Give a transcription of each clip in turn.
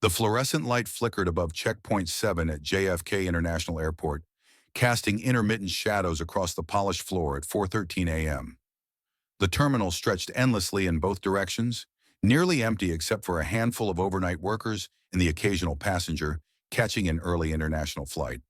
The fluorescent light flickered above Checkpoint 7 at JFK International Airport, casting intermittent shadows across the polished floor at 4:13 a.m. The terminal stretched endlessly in both directions, nearly empty except for a handful of overnight workers and the occasional passenger catching an early international flight.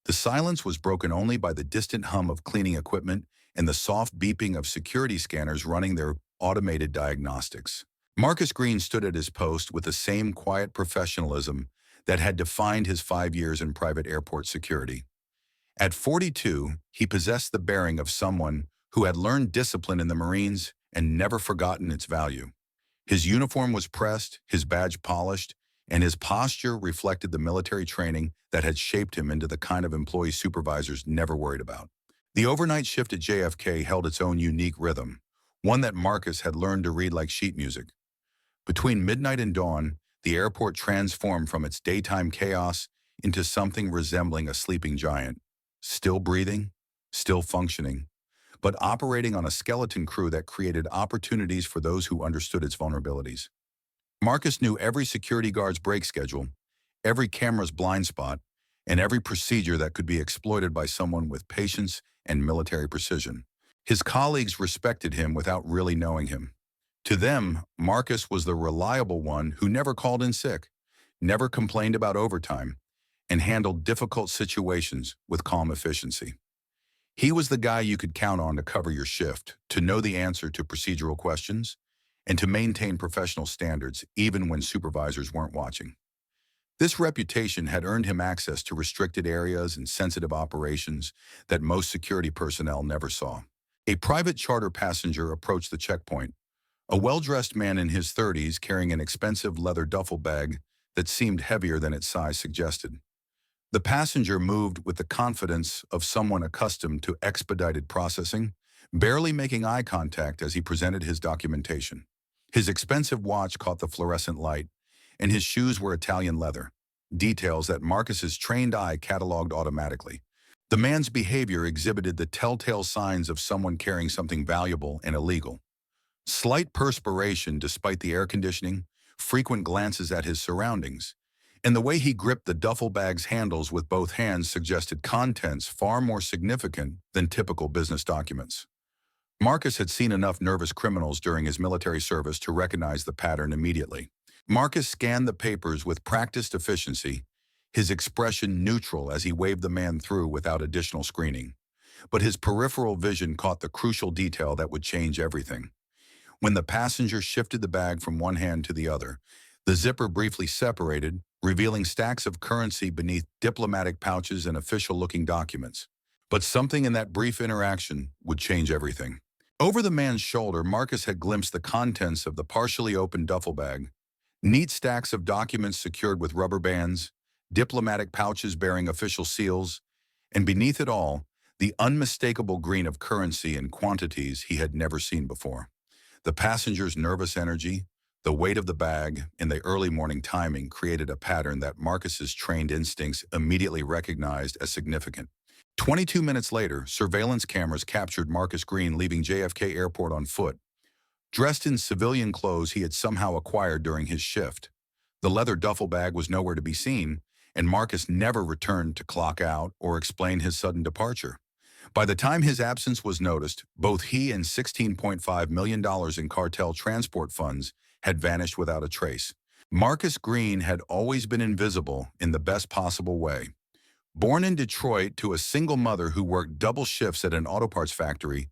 The silence was broken only by the distant hum of cleaning equipment and the soft beeping of security scanners running their automated diagnostics. Marcus Green stood at his post with the same quiet professionalism that had defined his 5 years in private airport security. At 42, he possessed the bearing of someone who had learned discipline in the Marines and never forgotten its value. His uniform was pressed, his badge polished, and his posture reflected the military training that had shaped him into the kind of employee supervisors never worried about. The overnight shift at JFK held its own unique rhythm, one that Marcus had learned to read like sheet music. Between midnight and dawn, the airport transformed from its daytime chaos into something resembling a sleeping giant, still breathing, still functioning, but operating on a skeleton crew that created opportunities for those who understood its vulnerabilities. Marcus knew every security guard's break schedule, every camera's blind spot, and every procedure that could be exploited by someone with patience and military precision. His colleagues respected him without really knowing him. To them, Marcus was the reliable one who never called in sick, never complained about overtime, and handled difficult situations with calm efficiency. He was the guy you could count on to cover your shift, to know the answer to procedural questions, and to maintain professional standards even when supervisors weren't watching. This reputation had earned him access to restricted areas and sensitive operations that most security personnel never saw. A private charter passenger approached the checkpoint, a well-dressed man in his 30s carrying an expensive leather duffel bag that seemed heavier than its size suggested. The passenger moved with the confidence of someone accustomed to expedited processing, barely making eye contact as he presented his documentation. His expensive watch caught the fluorescent light, and his shoes were Italian leather, details that Marcus's trained eye cataloged automatically. The man's behavior exhibited the telltale signs of someone carrying something valuable and illegal. Slight perspiration despite the air conditioning, frequent glances at his surroundings, and the way he gripped the duffel bag's handles with both hands suggested contents far more significant than typical business documents. Marcus had seen enough nervous criminals during his military service to recognize the pattern immediately. Marcus scanned the papers with practiced efficiency, his expression neutral as he waved the man through without additional screening. But his peripheral vision caught the crucial detail that would change everything. When the passenger shifted the bag from one hand to the other, the zipper briefly separated, revealing stacks of currency beneath diplomatic pouches and official-looking documents. But something in that brief interaction would change everything. Over the man's shoulder, Marcus had glimpsed the contents of the partially opened duffel bag. Neat stacks of documents secured with rubber bands, diplomatic pouches bearing official seals, and beneath it all, the unmistakable green of currency in quantities he had never seen before. The passenger's nervous energy, the weight of the bag, and the early morning timing created a pattern that Marcus's trained instincts immediately recognized as significant. 22 minutes later, surveillance cameras captured Marcus Green leaving JFK Airport on foot, dressed in civilian clothes he had somehow acquired during his shift. The leather duffel bag was nowhere to be seen, and Marcus never returned to clock out or explain his sudden departure. By the time his absence was noticed, both he and $16.5 million in cartel transport funds had vanished without a trace. Marcus Green had always been invisible in the best possible way. Born in Detroit to a single mother who worked double shifts at an auto parts factory,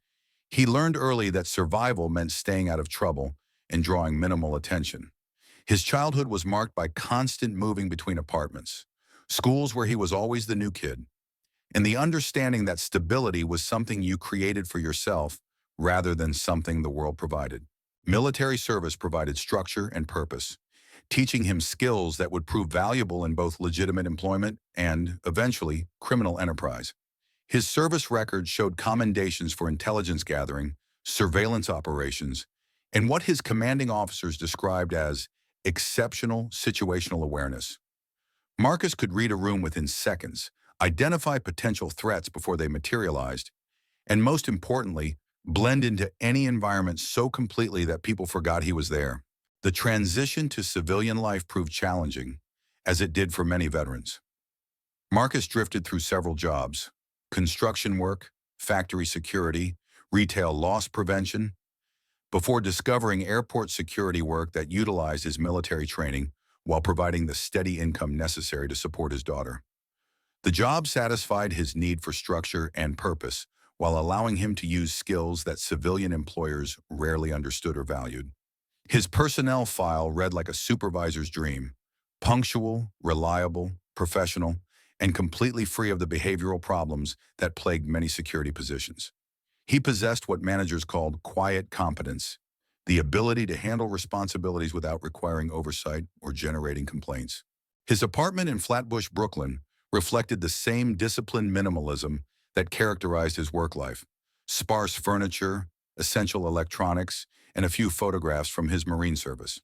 he learned early that survival meant staying out of trouble and drawing minimal attention. His childhood was marked by constant moving between apartments, schools where he was always the new kid, and the understanding that stability was something you created for yourself rather than something the world provided. Military service provided structure and purpose, teaching him skills that would prove valuable in both legitimate employment and, eventually, criminal enterprise. His service record showed commendations for intelligence gathering, surveillance operations, and what his commanding officers described as exceptional situational awareness. Marcus could read a room within seconds, identify potential threats before they materialized, and most importantly, blend into any environment so completely that people forgot he was there. The transition to civilian life proved challenging, as it did for many veterans. Marcus drifted through several jobs: construction work, factory security, retail loss prevention, before discovering airport security work that utilized his military training while providing the steady income necessary to support his daughter. The job satisfied his need for structure and purpose while allowing him to use skills that civilian employers rarely understood or valued. His personnel file read like a supervisor's dream: punctual, reliable, professional, and completely free of the behavioral problems that plagued many security positions. He possessed what managers called quiet competence, the ability to handle responsibilities without requiring oversight or generating complaints. His apartment in Flatbush, Brooklyn, reflected the same disciplined minimalism that characterized his work life: sparse furniture, essential electronics, and a few photographs from his Marine service.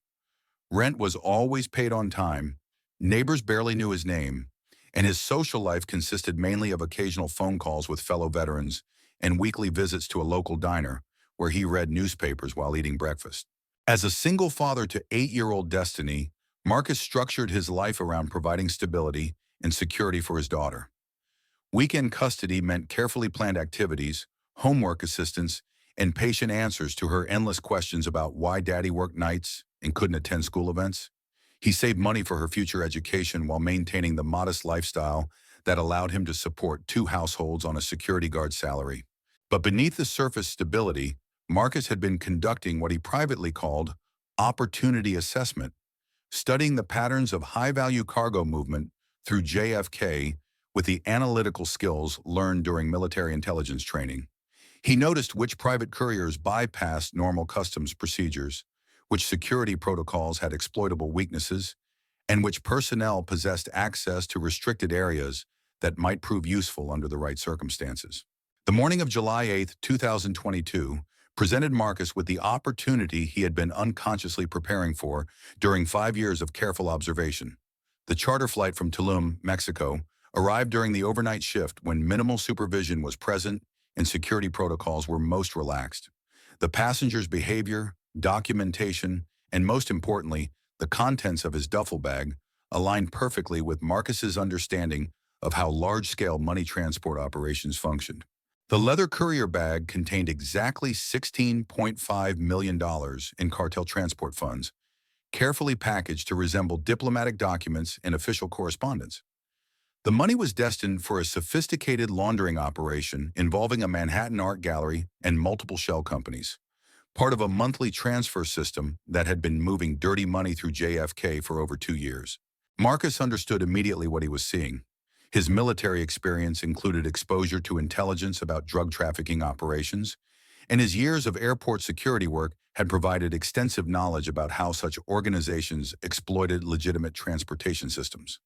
Rent was always paid on time, neighbors barely knew his name, and his social life consisted mainly of occasional phone calls with fellow veterans and weekly visits to a local diner where he read newspapers while eating breakfast. As a single father to 8-year-old Destiny, Marcus structured his life around providing stability and security for his daughter. Weekend custody meant carefully planned activities, homework assistance, and patient answers to her endless questions about why daddy worked nights and couldn't attend school events. He saved money for her future education while maintaining the modest lifestyle that allowed him to support 2 households on a security guard salary. But beneath the surface stability, Marcus had been conducting what he privately called opportunity assessment, studying the patterns of high-value cargo movement through JFK with the analytical skills learned during military intelligence training. He noticed which private couriers bypassed normal customs procedures, which security protocols had exploitable weaknesses, and which personnel possessed access to restricted areas that might prove useful under the right circumstances. The morning of July 8, 2022, presented Marcus with the opportunity he had been unconsciously preparing for during 5 years of careful observation. The charter flight from Tulum, Mexico, arrived during the overnight shift when minimal supervision was present and security protocols were most relaxed. The passenger's behavior, documentation, and most importantly, the contents of his duffel bag aligned perfectly with Marcus's understanding of how large-scale money transport operations functioned. The leather courier bag contained exactly $16.5 million in cartel transport funds, carefully packaged to resemble diplomatic documents and official correspondence. The money was destined for a sophisticated laundering operation involving a Manhattan art gallery and multiple shell companies, part of a monthly transfer system that had been moving dirty money through JFK for over 2 years. Marcus understood immediately what he was seeing. His military experience included exposure to intelligence about drug trafficking operations, and his years of airport security work had provided extensive knowledge about how such organizations exploited legitimate transportation systems.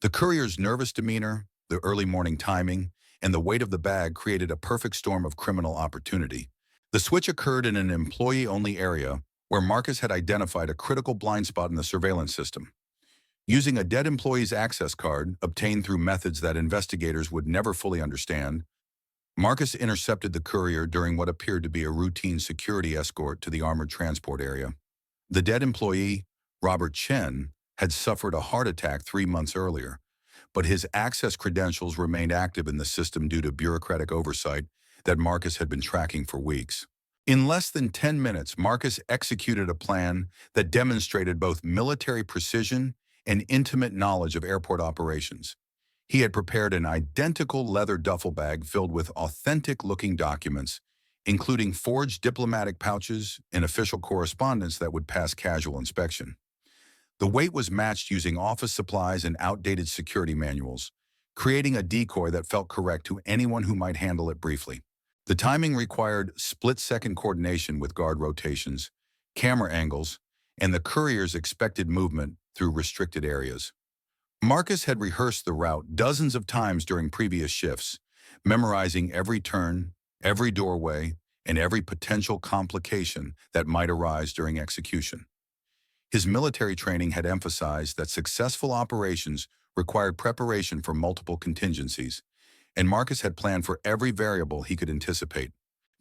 The courier's nervous demeanor, the early morning timing, and the weight of the bag created a perfect storm of criminal opportunity. The switch occurred in an employee-only area where Marcus had identified a critical blind spot in the surveillance system. Using a dead employee's access card, obtained through methods that investigators would never fully understand, Marcus intercepted the courier during what appeared to be a routine security escort to the armored transport area. The dead employee, Robert Chen, had suffered a heart attack 3 months earlier, but his access credentials remained active in the system due to bureaucratic oversight that Marcus had been tracking for weeks. In less than 10 minutes, Marcus executed a plan that demonstrated both military precision and intimate knowledge of airport operations. He had prepared an identical leather duffel bag filled with authentic-looking documents, including forged diplomatic pouches and official correspondence that would pass casual inspection. The weight was matched using office supplies and outdated security manuals, creating a decoy that felt correct to anyone who might handle it briefly. The timing required split-second coordination with guard rotations, camera angles, and the courier's expected movement through restricted areas. Marcus had rehearsed the route dozens of times during previous shifts, memorizing every turn, every doorway, and every potential complication that might arise during execution. His military training had emphasized that successful operations required preparation for multiple contingencies, and Marcus had planned for every variable he could anticipate.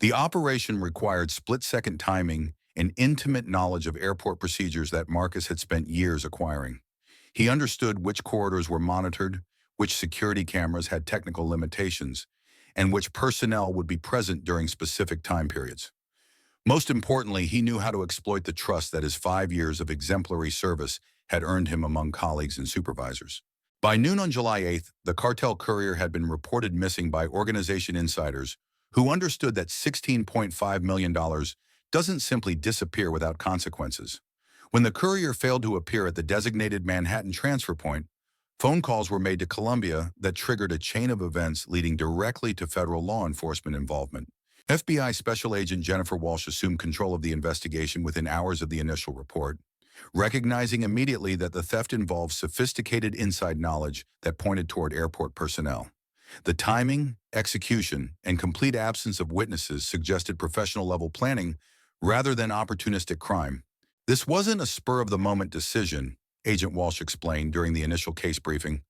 The operation required split-second timing an intimate knowledge of airport procedures that Marcus had spent years acquiring. He understood which corridors were monitored, which security cameras had technical limitations, and which personnel would be present during specific time periods. Most importantly, he knew how to exploit the trust that his 5 years of exemplary service had earned him among colleagues and supervisors. By noon on July 8th, the Cartel Courier had been reported missing by organization insiders who understood that $16.5 million doesn't simply disappear without consequences. When the courier failed to appear at the designated Manhattan transfer point, phone calls were made to Colombia that triggered a chain of events leading directly to federal law enforcement involvement. FBI Special Agent Jennifer Walsh assumed control of the investigation within hours of the initial report, recognizing immediately that the theft involved sophisticated inside knowledge that pointed toward airport personnel. The timing, execution, and complete absence of witnesses suggested professional-level planning rather than opportunistic crime. This wasn't a spur-of-the-moment decision, Agent Walsh explained during the initial case briefing.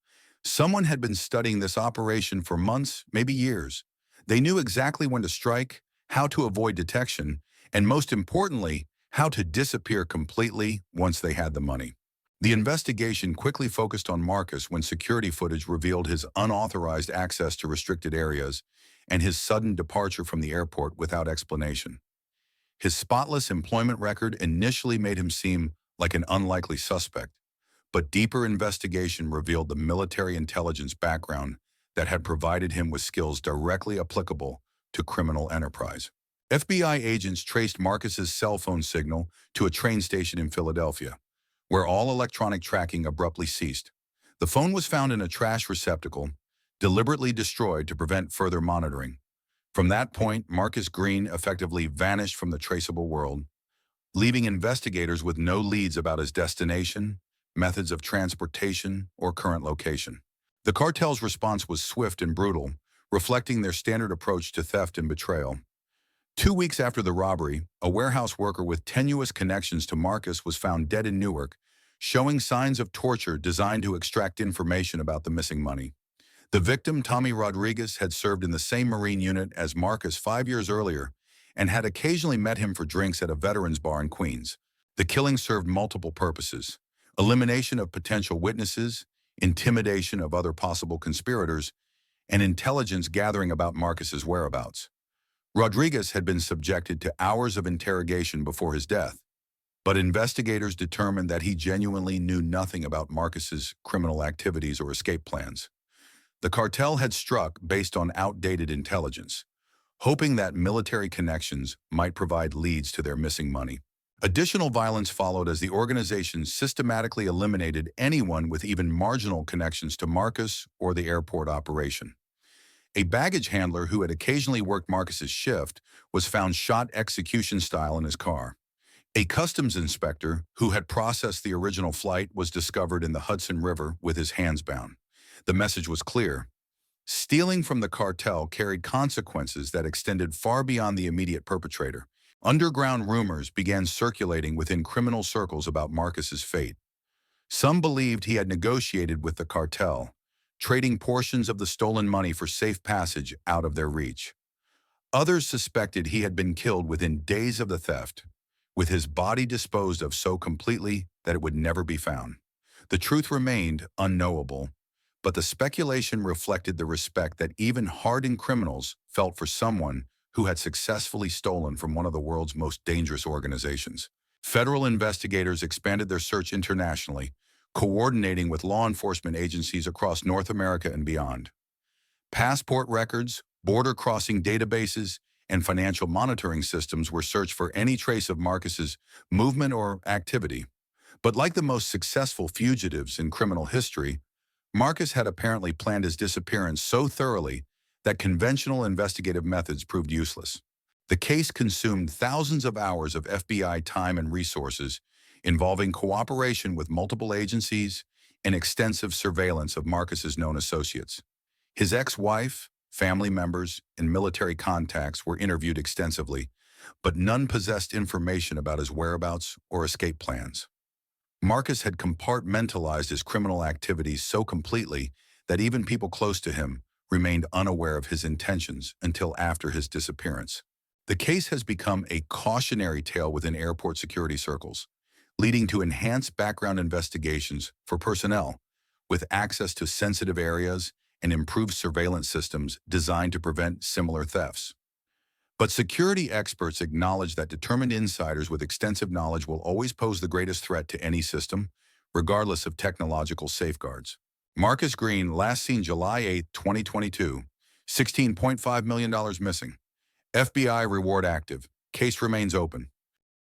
Someone had been studying this operation for months, maybe years. They knew exactly when to strike, how to avoid detection, and most importantly, how to disappear completely once they had the money. The investigation quickly focused on Marcus when security footage revealed his unauthorized access to restricted areas and his sudden departure from the airport without explanation. His spotless employment record initially made him seem like an unlikely suspect, but deeper investigation revealed the military intelligence background that had provided him with skills directly applicable to criminal enterprise. FBI agents traced Marcus's cell phone signal to a train station in Philadelphia, where all electronic tracking abruptly ceased. The phone was found in a trash receptacle, deliberately destroyed to prevent further monitoring. From that point, Marcus Green effectively vanished from the traceable world, leaving investigators with no leads about his destination, methods of transportation, or current location. The cartel's response was swift and brutal, reflecting their standard approach to theft and betrayal. 2 weeks after the robbery, a warehouse worker with tenuous connections to Marcus was found dead in Newark, showing signs of torture designed to extract information about the missing money. The victim, Tommy Rodriguez, had served in the same Marine unit as Marcus 5 years earlier and had occasionally met him for drinks at a veterans bar in Queens. The killing served multiple purposes: elimination of potential witnesses, intimidation of other possible conspirators, and intelligence gathering about Marcus's whereabouts. Rodriguez had been subjected to hours of interrogation before his death, but investigators determined that he genuinely knew nothing about Marcus's criminal activities or escape plans. The cartel had struck based on outdated intelligence, hoping that military connections might provide leads to their missing money. Additional violence followed as the organization systematically eliminated anyone with even marginal connections to Marcus or the airport operation. A baggage handler who had occasionally worked Marcus's shift was found shot execution style in his car. A customs inspector who had processed the original flight was discovered in the Hudson River with his hands bound. The message was clear: stealing from the cartel carried consequences that extended far beyond the immediate perpetrator. Underground rumors began circulating within criminal circles about Marcus's fate. Some believed he had negotiated with the cartel, trading portions of the stolen money for safe passage out of their reach. Others suspected he had been killed within days of the theft, with his body disposed of so completely that it would never be found. The truth remained unknowable, but the speculation reflected the respect that even hardened criminals felt for someone who had successfully stolen from one of the world's most dangerous organizations. Federal investigators expanded their search internationally, coordinating with law enforcement agencies across North America and beyond. Passport records, border crossing databases, and financial monitoring systems were searched for any trace of Marcus's movement or activity. But like the most successful fugitives in criminal history, Marcus had apparently planned his disappearance so thoroughly that conventional investigative methods proved useless. The case consumed thousands of hours of FBI time and resources, involving cooperation with multiple agencies and extensive surveillance of Marcus's known associates. His ex-wife, family members, and military contacts were interviewed extensively, but none possessed information about his whereabouts or escape plans. Marcus had compartmentalized his criminal activities so completely that even people close to him remained unaware of his intentions until after his disappearance. The case has become a cautionary tale within airport security circles, leading to enhanced background investigations for personnel with access to sensitive areas and improved surveillance systems designed to prevent similar thefts. But security experts acknowledge that determined insiders with extensive knowledge will always pose the greatest threat to any system, regardless of technological safeguards. Marcus Green, last seen July 8, 2022, $16.5 million missing. FBI reward active. Case remains open.